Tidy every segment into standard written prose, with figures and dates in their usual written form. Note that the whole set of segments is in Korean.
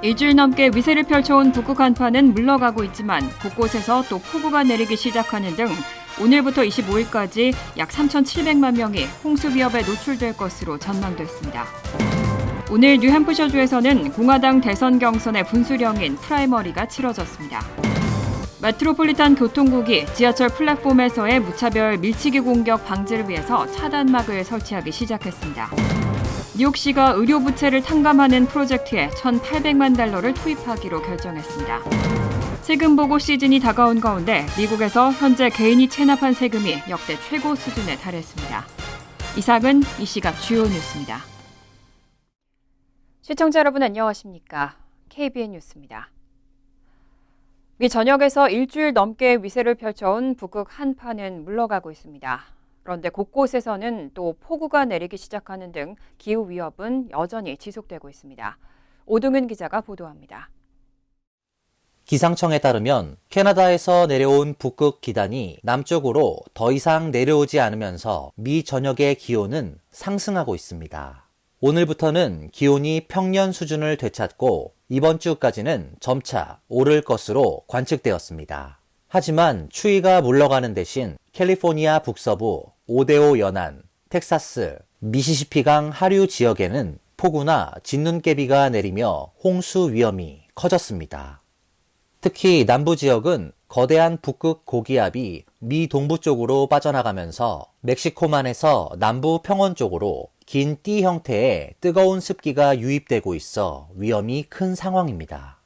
일주일 넘게 위세를 펼쳐온 북극 한파는 물러가고 있지만 곳곳에서 또 폭우가 내리기 시작하는 등 오늘부터 25일까지 약 3,700만 명이 홍수 위협에 노출될 것으로 전망됐습니다. 오늘 뉴햄프셔주에서는 공화당 대선 경선의 분수령인 프라이머리가 치러졌습니다. 메트로폴리탄 교통국이 지하철 플랫폼에서의 무차별 밀치기 공격 방지를 위해서 차단막을 설치하기 시작했습니다. 뉴욕시가 의료 부채를 탕감하는 프로젝트에 1,800만 달러를 투입하기로 결정했습니다. 세금 보고 시즌이 다가온 가운데 미국에서 현재 개인이 체납한 세금이 역대 최고 수준에 달했습니다. 이상은 이 시각 주요 뉴스입니다. 시청자 여러분 안녕하십니까? KBN 뉴스입니다. 미 전역에서 일주일 넘게 위세를 펼쳐온 북극 한파는 물러가고 있습니다. 그런데 곳곳에서는 또 폭우가 내리기 시작하는 등 기후 위협은 여전히 지속되고 있습니다. 오동윤 기자가 보도합니다. 기상청에 따르면 캐나다에서 내려온 북극 기단이 남쪽으로 더 이상 내려오지 않으면서 미 전역의 기온은 상승하고 있습니다. 오늘부터는 기온이 평년 수준을 되찾고 이번 주까지는 점차 오를 것으로 관측되었습니다. 하지만 추위가 물러가는 대신 캘리포니아 북서부, 오데오 연안, 텍사스, 미시시피강 하류 지역에는 폭우나 진눈깨비가 내리며 홍수 위험이 커졌습니다. 특히 남부 지역은 거대한 북극 고기압이 미 동부 쪽으로 빠져나가면서 멕시코만에서 남부 평원 쪽으로 긴 띠 형태의 뜨거운 습기가 유입되고 있어 위험이 큰 상황입니다.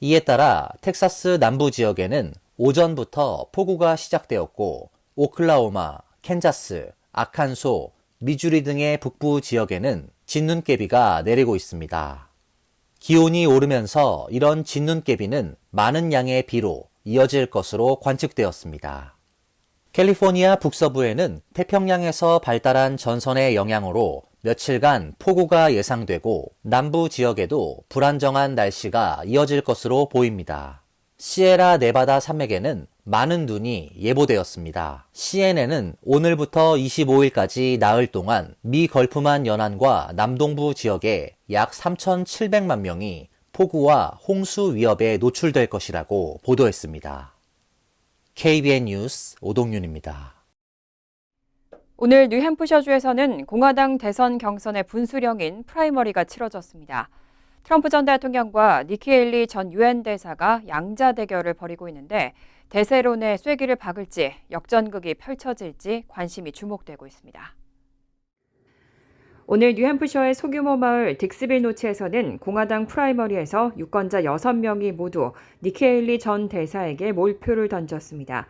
이에 따라 텍사스 남부 지역에는 오전부터 폭우가 시작되었고 오클라호마, 캔자스, 아칸소, 미주리 등의 북부 지역에는 진눈깨비가 내리고 있습니다. 기온이 오르면서 이런 진눈깨비는 많은 양의 비로 이어질 것으로 관측되었습니다. 캘리포니아 북서부에는 태평양에서 발달한 전선의 영향으로 며칠간 폭우가 예상되고 남부 지역에도 불안정한 날씨가 이어질 것으로 보입니다. 시에라 네바다 산맥에는 많은 눈이 예보되었습니다. CNN은 오늘부터 25일까지 나흘 동안 미 걸프만 연안과 남동부 지역에 약 3,700만 명이 폭우와 홍수 위협에 노출될 것이라고 보도했습니다. KBN 뉴스 오동윤입니다. 오늘 뉴햄프셔주에서는 공화당 대선 경선의 분수령인 프라이머리가 치러졌습니다. 트럼프 전 대통령과 니키 헤일리 전 유엔 대사가 양자 대결을 벌이고 있는데 대세론의 쐐기를 박을지 역전극이 펼쳐질지 관심이 주목되고 있습니다. 오늘 뉴햄프셔의 소규모 마을 딕스빌 노치에서는 공화당 프라이머리에서 유권자 6명이 모두 니키 헤일리 전 대사에게 몰표를 던졌습니다.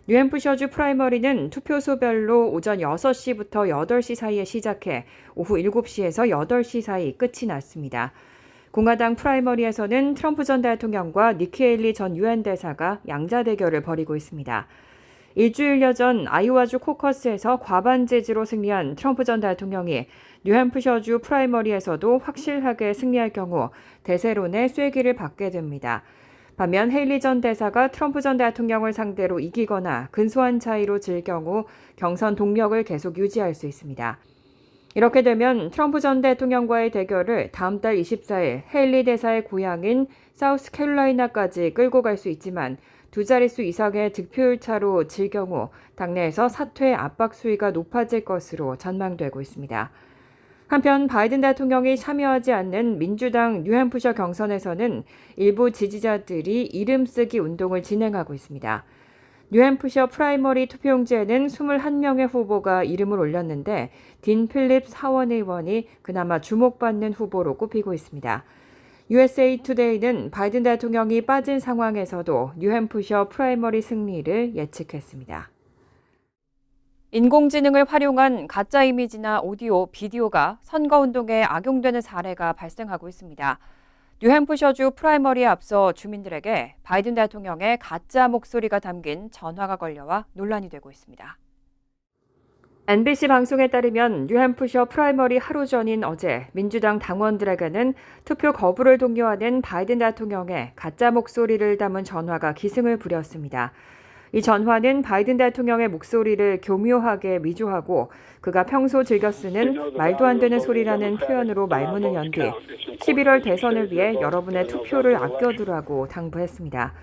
뉴햄프셔주 프라이머리는 투표소별로 오전 6시부터 8시 사이에 시작해 오후 7시에서 8시 사이 끝이 났습니다. 공화당 프라이머리에서는 트럼프 전 대통령과 니키 헤일리 전 유엔 대사가 양자 대결을 벌이고 있습니다. 일주일여 전 아이오와주 코커스에서 과반 지지로 승리한 트럼프 전 대통령이 뉴햄프셔주 프라이머리에서도 확실하게 승리할 경우 대세론의 쐐기를 받게 됩니다. 반면 헤일리 전 대사가 트럼프 전 대통령을 상대로 이기거나 근소한 차이로 질 경우 경선 동력을 계속 유지할 수 있습니다. 이렇게 되면 트럼프 전 대통령과의 대결을 다음 달 24일 헤일리 대사의 고향인 사우스캐롤라이나까지 끌고 갈 수 있지만 두 자릿수 이상의 득표율 차로 질 경우 당내에서 사퇴 압박 수위가 높아질 것으로 전망되고 있습니다. 한편 바이든 대통령이 참여하지 않는 민주당 뉴햄프셔 경선에서는 일부 지지자들이 이름 쓰기 운동을 진행하고 있습니다. 뉴햄프셔 프라이머리 투표용지에는 21명의 후보가 이름을 올렸는데 딘 필립스 하원 의원이 그나마 주목받는 후보로 꼽히고 있습니다. USA 투데이는 바이든 대통령이 빠진 상황에서도 뉴햄프셔 프라이머리 승리를 예측했습니다. 인공지능을 활용한 가짜 이미지나 오디오, 비디오가 선거운동에 악용되는 사례가 발생하고 있습니다. 뉴햄프셔주 프라이머리에 앞서 주민들에게 바이든 대통령의 가짜 목소리가 담긴 전화가 걸려와 논란이 되고 있습니다. NBC 방송에 따르면 뉴햄프셔 프라이머리 하루 전인 어제 민주당 당원들에게는 투표 거부를 독려하는 바이든 대통령의 가짜 목소리를 담은 전화가 기승을 부렸습니다. 이 전화는 바이든 대통령의 목소리를 교묘하게 미조하고 그가 평소 즐겨 쓰는 말도 안 되는 소리라는 표현으로 말문을 연 뒤 11월 대선을 위해 여러분의 투표를 아껴두라고 당부했습니다.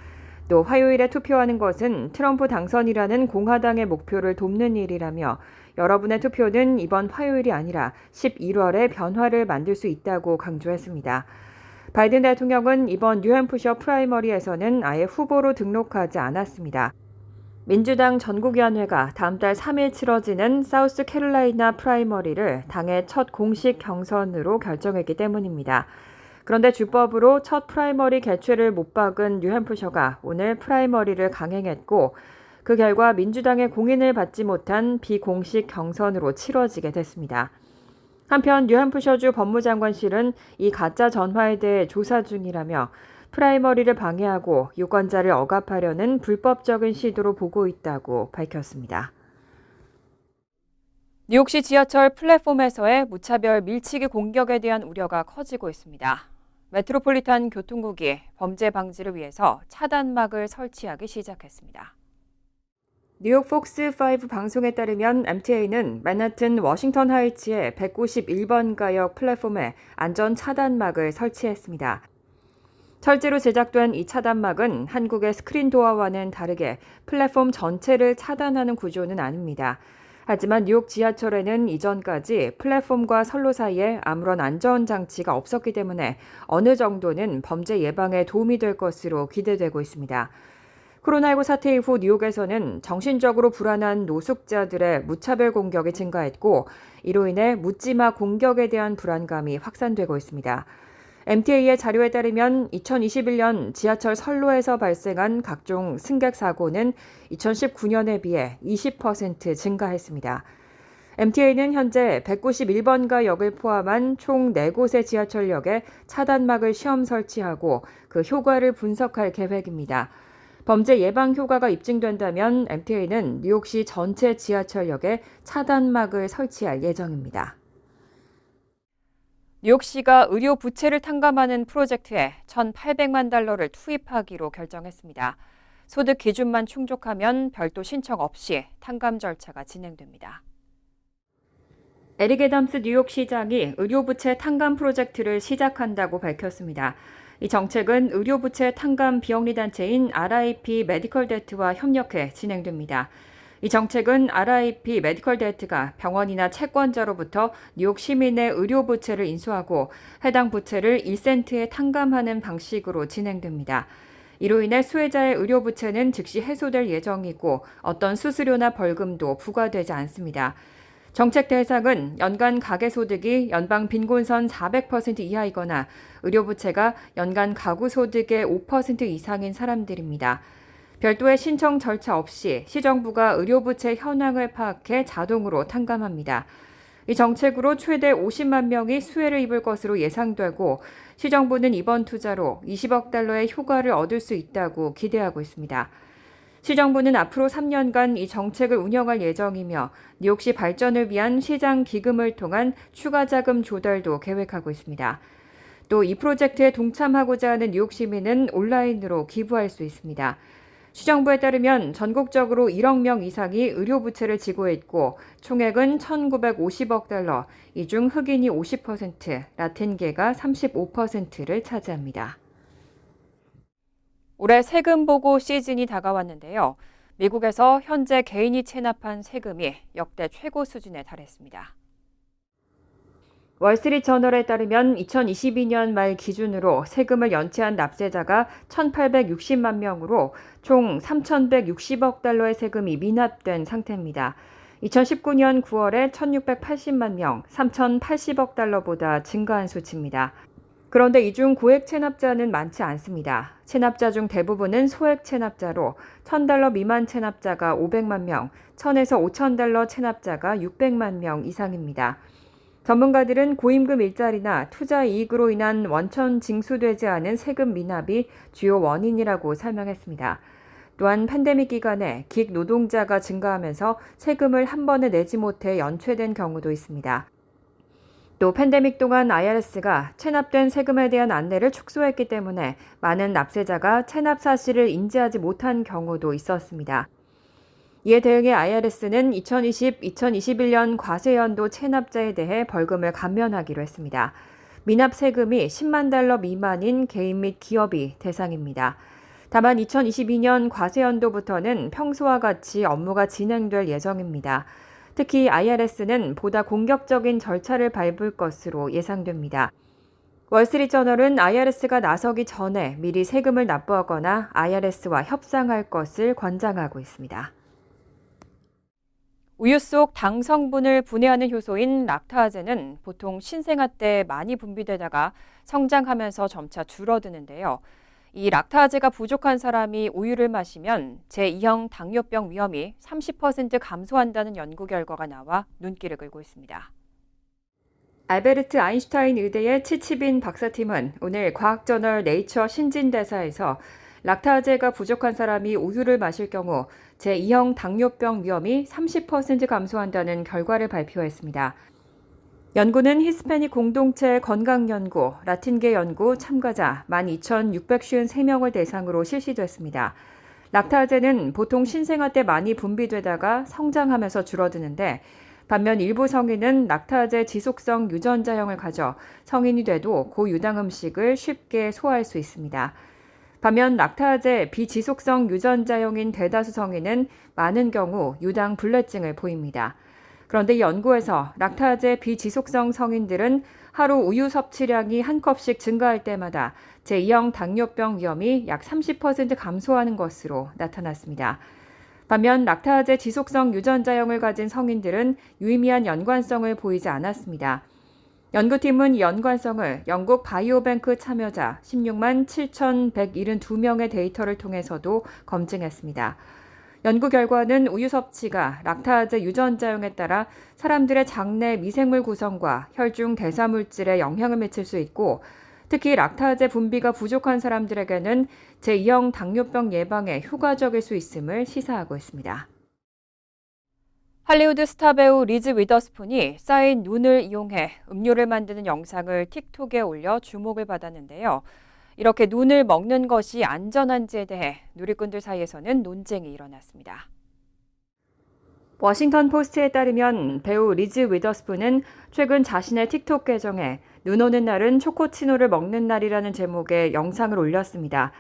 또 화요일에 투표하는 것은 트럼프 당선이라는 공화당의 목표를 돕는 일이라며 여러분의 투표는 이번 화요일이 아니라 11월에 변화를 만들 수 있다고 강조했습니다. 바이든 대통령은 이번 뉴햄프셔 프라이머리에서는 아예 후보로 등록하지 않았습니다. 민주당 전국위원회가 다음 달 3일 치러지는 사우스캐롤라이나 프라이머리를 당의 첫 공식 경선으로 결정했기 때문입니다. 그런데 주법으로 첫 프라이머리 개최를 못 박은 뉴햄프셔가 오늘 프라이머리를 강행했고 그 결과 민주당의 공인을 받지 못한 비공식 경선으로 치러지게 됐습니다. 한편 뉴햄프셔주 법무장관실은 이 가짜 전화에 대해 조사 중이라며 프라이머리를 방해하고 유권자를 억압하려는 불법적인 시도로 보고 있다고 밝혔습니다. 뉴욕시 지하철 플랫폼에서의 무차별 밀치기 공격에 대한 우려가 커지고 있습니다. 메트로폴리탄 교통국이 범죄 방지를 위해서 차단막을 설치하기 시작했습니다. 뉴욕 폭스5 방송에 따르면 MTA는 맨하튼 워싱턴 하이츠의 191번 가역 플랫폼에 안전 차단막을 설치했습니다. 철제로 제작된 이 차단막은 한국의 스크린 도어와는 다르게 플랫폼 전체를 차단하는 구조는 아닙니다. 하지만 뉴욕 지하철에는 이전까지 플랫폼과 선로 사이에 아무런 안전장치가 없었기 때문에 어느 정도는 범죄 예방에 도움이 될 것으로 기대되고 있습니다. 코로나19 사태 이후 뉴욕에서는 정신적으로 불안한 노숙자들의 무차별 공격이 증가했고 이로 인해 묻지마 공격에 대한 불안감이 확산되고 있습니다. MTA의 자료에 따르면 2021년 지하철 선로에서 발생한 각종 승객 사고는 2019년에 비해 20% 증가했습니다. MTA는 현재 191번가 역을 포함한 총 4곳의 지하철역에 차단막을 시험 설치하고 그 효과를 분석할 계획입니다. 범죄 예방 효과가 입증된다면 MTA는 뉴욕시 전체 지하철역에 차단막을 설치할 예정입니다. 뉴욕시가 의료 부채를 탕감하는 프로젝트에 1,800만 달러를 투입하기로 결정했습니다. 소득 기준만 충족하면 별도 신청 없이 탕감 절차가 진행됩니다. 에릭 애담스 뉴욕시장이 의료 부채 탕감 프로젝트를 시작한다고 밝혔습니다. 이 정책은 의료 부채 탕감 비영리 단체인 RIP 메디컬 데트와 협력해 진행됩니다. 이 정책은 RIP 메디컬 데트가 병원이나 채권자로부터 뉴욕 시민의 의료 부채를 인수하고 해당 부채를 1센트에 탕감하는 방식으로 진행됩니다. 이로 인해 수혜자의 의료 부채는 즉시 해소될 예정이고 어떤 수수료나 벌금도 부과되지 않습니다. 정책 대상은 연간 가계소득이 연방 빈곤선 400% 이하이거나 의료 부채가 연간 가구 소득의 5% 이상인 사람들입니다. 별도의 신청 절차 없이 시정부가 의료부채 현황을 파악해 자동으로 탕감합니다. 이 정책으로 최대 50만 명이 수혜를 입을 것으로 예상되고 시정부는 이번 투자로 20억 달러의 효과를 얻을 수 있다고 기대하고 있습니다. 시정부는 앞으로 3년간 이 정책을 운영할 예정이며 뉴욕시 발전을 위한 시장 기금을 통한 추가 자금 조달도 계획하고 있습니다. 또 이 프로젝트에 동참하고자 하는 뉴욕 시민은 온라인으로 기부할 수 있습니다. 시정부에 따르면 전국적으로 1억 명 이상이 의료 부채를 지고 있고 총액은 1,950억 달러, 이 중 흑인이 50%, 라틴계가 35%를 차지합니다. 올해 세금 보고 시즌이 다가왔는데요. 미국에서 현재 개인이 체납한 세금이 역대 최고 수준에 달했습니다. 월스트리트저널에 따르면 2022년 말 기준으로 세금을 연체한 납세자가 1,860만 명으로 총 3,160억 달러의 세금이 미납된 상태입니다. 2019년 9월에 1,680만 명, 3,080억 달러보다 증가한 수치입니다. 그런데 이 중 고액 체납자는 많지 않습니다. 체납자 중 대부분은 소액 체납자로 1,000달러 미만 체납자가 500만 명, 1,000에서 5,000달러 체납자가 600만 명 이상입니다. 전문가들은 고임금 일자리나 투자 이익으로 인한 원천 징수되지 않은 세금 미납이 주요 원인이라고 설명했습니다. 또한 팬데믹 기간에 기익 노동자가 증가하면서 세금을 한 번에 내지 못해 연체된 경우도 있습니다. 또 팬데믹 동안 IRS가 체납된 세금에 대한 안내를 축소했기 때문에 많은 납세자가 체납 사실을 인지하지 못한 경우도 있었습니다. 이에 대응해 IRS는 2020-2021년 과세연도 체납자에 대해 벌금을 감면하기로 했습니다. 미납 세금이 10만 달러 미만인 개인 및 기업이 대상입니다. 다만 2022년 과세연도부터는 평소와 같이 업무가 진행될 예정입니다. 특히 IRS는 보다 공격적인 절차를 밟을 것으로 예상됩니다. 월스트리트저널은 IRS가 나서기 전에 미리 세금을 납부하거나 IRS와 협상할 것을 권장하고 있습니다. 우유 속 당 성분을 분해하는 효소인 락타아제는 보통 신생아 때 많이 분비되다가 성장하면서 점차 줄어드는데요. 이 락타아제가 부족한 사람이 우유를 마시면 제2형 당뇨병 위험이 30% 감소한다는 연구 결과가 나와 눈길을 끌고 있습니다. 알베르트 아인슈타인 의대의 치치빈 박사팀은 오늘 과학저널 네이처 신진대사에서 락타아제가 부족한 사람이 우유를 마실 경우 제2형 당뇨병 위험이 30% 감소한다는 결과를 발표했습니다. 연구는 히스패닉 공동체 건강연구, 라틴계 연구 참가자 12,653명을 대상으로 실시됐습니다. 락타아제는 보통 신생아 때 많이 분비되다가 성장하면서 줄어드는데 반면 일부 성인은 락타아제 지속성 유전자형을 가져 성인이 돼도 고유당 음식을 쉽게 소화할 수 있습니다. 반면 락타아제 비지속성 유전자형인 대다수 성인은 많은 경우 유당 불내증을 보입니다. 그런데 연구에서 락타아제 비지속성 성인들은 하루 우유 섭취량이 한 컵씩 증가할 때마다 제2형 당뇨병 위험이 약 30% 감소하는 것으로 나타났습니다. 반면 락타아제 지속성 유전자형을 가진 성인들은 유의미한 연관성을 보이지 않았습니다. 연구팀은 이 연관성을 영국 바이오뱅크 참여자 16만 7,172명의 데이터를 통해서도 검증했습니다. 연구 결과는 우유 섭취가 락타아제 유전자형에 따라 사람들의 장내 미생물 구성과 혈중 대사물질에 영향을 미칠 수 있고 특히 락타아제 분비가 부족한 사람들에게는 제2형 당뇨병 예방에 효과적일 수 있음을 시사하고 있습니다. 할리우드 스타 배우 리즈 위더스푼이 쌓인 눈을 이용해 음료를 만드는 영상을 틱톡에 올려 주목을 받았는데요. 이렇게 눈을 먹는 것이 안전한지에 대해 누리꾼들 사이에서는 논쟁이 일어났습니다. 워싱턴 포스트에 따르면 배우 리즈 위더스푼은 최근 자신의 틱톡 계정에 눈 오는 날은 초코치노를 먹는 날이라는 제목의 영상을 올렸습니다.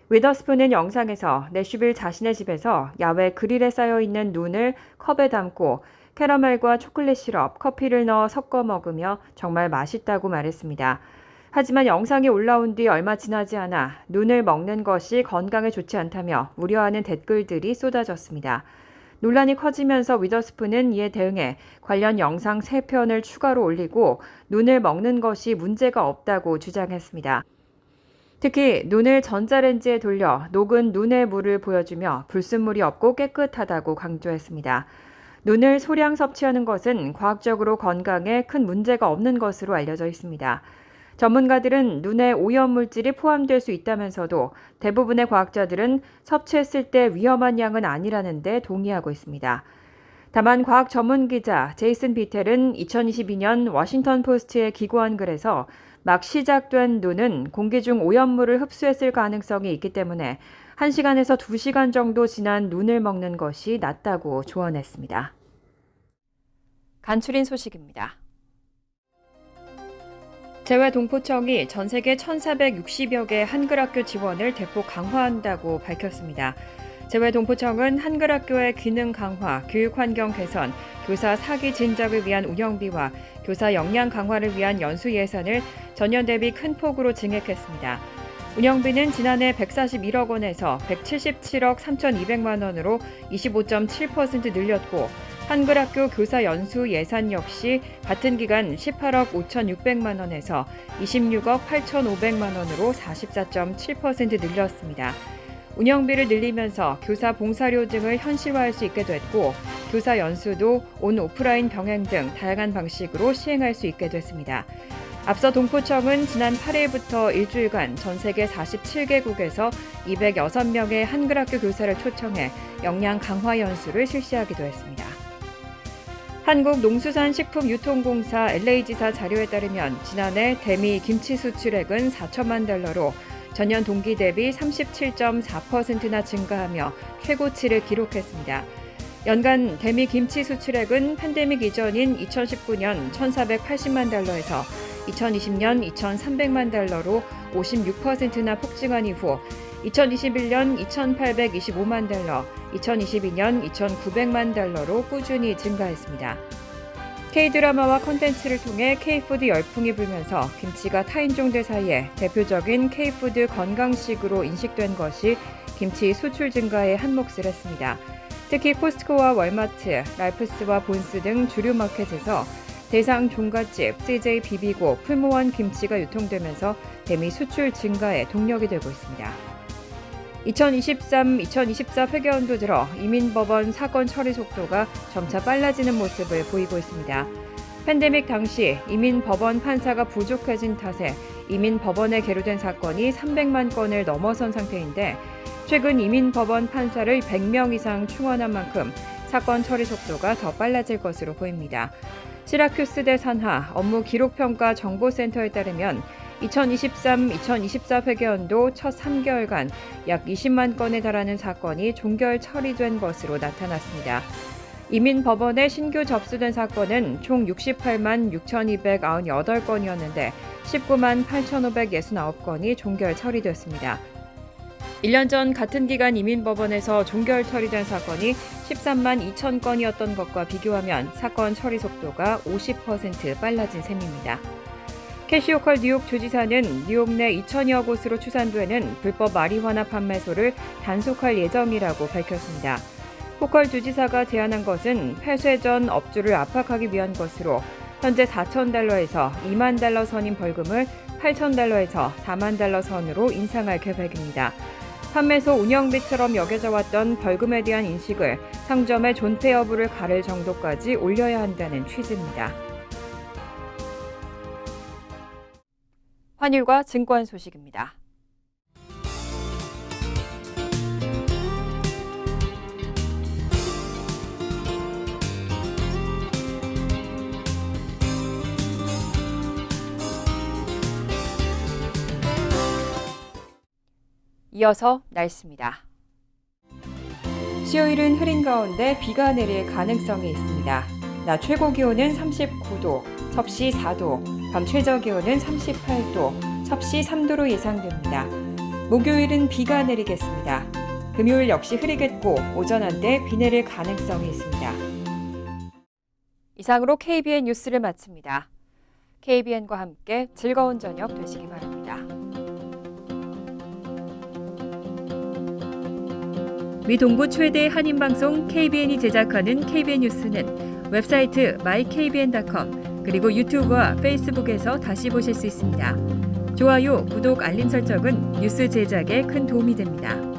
위더스푼은 영상에서 내슈빌 자신의 집에서 야외 그릴에 쌓여있는 눈을 컵에 담고 캐러멜과 초콜릿 시럽, 커피를 넣어 섞어 먹으며 정말 맛있다고 말했습니다. 하지만 영상이 올라온 뒤 얼마 지나지 않아 눈을 먹는 것이 건강에 좋지 않다며 우려하는 댓글들이 쏟아졌습니다. 논란이 커지면서 위더스푼은 이에 대응해 관련 영상 3편을 추가로 올리고 눈을 먹는 것이 문제가 없다고 주장했습니다. 특히 눈을 전자레인지에 돌려 녹은 눈의 물을 보여주며 불순물이 없고 깨끗하다고 강조했습니다. 눈을 소량 섭취하는 것은 과학적으로 건강에 큰 문제가 없는 것으로 알려져 있습니다. 전문가들은 눈에 오염물질이 포함될 수 있다면서도 대부분의 과학자들은 섭취했을 때 위험한 양은 아니라는 데 동의하고 있습니다. 다만 과학 전문 기자 제이슨 비텔은 2022년 워싱턴 포스트에 기고한 글에서 막 시작된 눈은 공기 중 오염물을 흡수했을 가능성이 있기 때문에 1시간에서 2시간 정도 지난 눈을 먹는 것이 낫다고 조언했습니다. 간추린 소식입니다. 재외동포청이 전 세계 1,460여 개 한글학교 지원을 대폭 강화한다고 밝혔습니다. 재외동포청은 한글학교의 기능 강화, 교육환경 개선, 교사 사기 진작을 위한 운영비와 교사 역량 강화를 위한 연수 예산을 전년 대비 큰 폭으로 증액했습니다. 운영비는 지난해 141억 원에서 177억 3,200만 원으로 25.7% 늘렸고 한글학교 교사 연수 예산 역시 같은 기간 18억 5,600만 원에서 26억 8,500만 원으로 44.7% 늘렸습니다. 운영비를 늘리면서 교사 봉사료 등을 현실화할 수 있게 됐고 교사 연수도 온 오프라인 병행 등 다양한 방식으로 시행할 수 있게 됐습니다. 앞서 동포청은 지난 8일부터 일주일간 전 세계 47개국에서 206명의 한글학교 교사를 초청해 역량 강화 연수를 실시하기도 했습니다. 한국농수산식품유통공사 LA지사 자료에 따르면 지난해 대미 김치 수출액은 4천만 달러로 전년 동기 대비 37.4%나 증가하며 최고치를 기록했습니다. 연간 대미 김치 수출액은 팬데믹 이전인 2019년 1,480만 달러에서 2020년 2,300만 달러로 56%나 폭증한 이후 2021년 2,825만 달러, 2022년 2,900만 달러로 꾸준히 증가했습니다. K-드라마와 콘텐츠를 통해 K-푸드 열풍이 불면서 김치가 타인종들 사이에 대표적인 K-푸드 건강식으로 인식된 것이 김치 수출 증가에 한몫을 했습니다. 특히 코스트코와 월마트, 랄프스와 본스 등 주류 마켓에서 대상 종갓집, CJ 비비고, 풀무원 김치가 유통되면서 대미 수출 증가에 동력이 되고 있습니다. 2023-2024 회계연도 들어 이민법원 사건 처리 속도가 점차 빨라지는 모습을 보이고 있습니다. 팬데믹 당시 이민법원 판사가 부족해진 탓에 이민법원에 계류된 사건이 300만 건을 넘어선 상태인데 최근 이민법원 판사를 100명 이상 충원한 만큼 사건 처리 속도가 더 빨라질 것으로 보입니다. 시라큐스대 산하 업무기록평가 정보센터에 따르면 2023-2024 회계연도 첫 3개월간 약 20만 건에 달하는 사건이 종결 처리된 것으로 나타났습니다. 이민법원에 신규 접수된 사건은 총 68만 6,298건이었는데 19만 8,569건이 종결 처리됐습니다. 1년 전 같은 기간 이민법원에서 종결 처리된 사건이 13만 2천 건이었던 것과 비교하면 사건 처리 속도가 50% 빨라진 셈입니다. 캐시 호컬 뉴욕 주지사는 뉴욕 내 2천여 곳으로 추산되는 불법 마리화나 판매소를 단속할 예정이라고 밝혔습니다. 호컬 주지사가 제안한 것은 폐쇄 전 업주를 압박하기 위한 것으로 현재 $4,000에서 $2만 달러 선인 벌금을 $8,000에서 $4만 달러 선으로 인상할 계획입니다. 판매소 운영비처럼 여겨져 왔던 벌금에 대한 인식을 상점의 존폐 여부를 가릴 정도까지 올려야 한다는 취지입니다. 환율과 증권 소식입니다. 이어서 날씨입니다. 수요일은 흐린 가운데 비가 내릴 가능성이 있습니다. 낮 최고 기온은 39도, 섭씨 4도, 밤 최저 기온은 38도, 섭씨 3도로 예상됩니다. 목요일은 비가 내리겠습니다. 금요일 역시 흐리겠고 오전 한때 비 내릴 가능성이 있습니다. 이상으로 KBN 뉴스를 마칩니다. KBN과 함께 즐거운 저녁 되시기 바랍니다. 미 동부 최대 한인방송 KBN이 제작하는 KBN 뉴스는 웹사이트 mykbn.com 그리고 유튜브와 페이스북에서 다시 보실 수 있습니다. 좋아요, 구독, 알림 설정은 뉴스 제작에 큰 도움이 됩니다.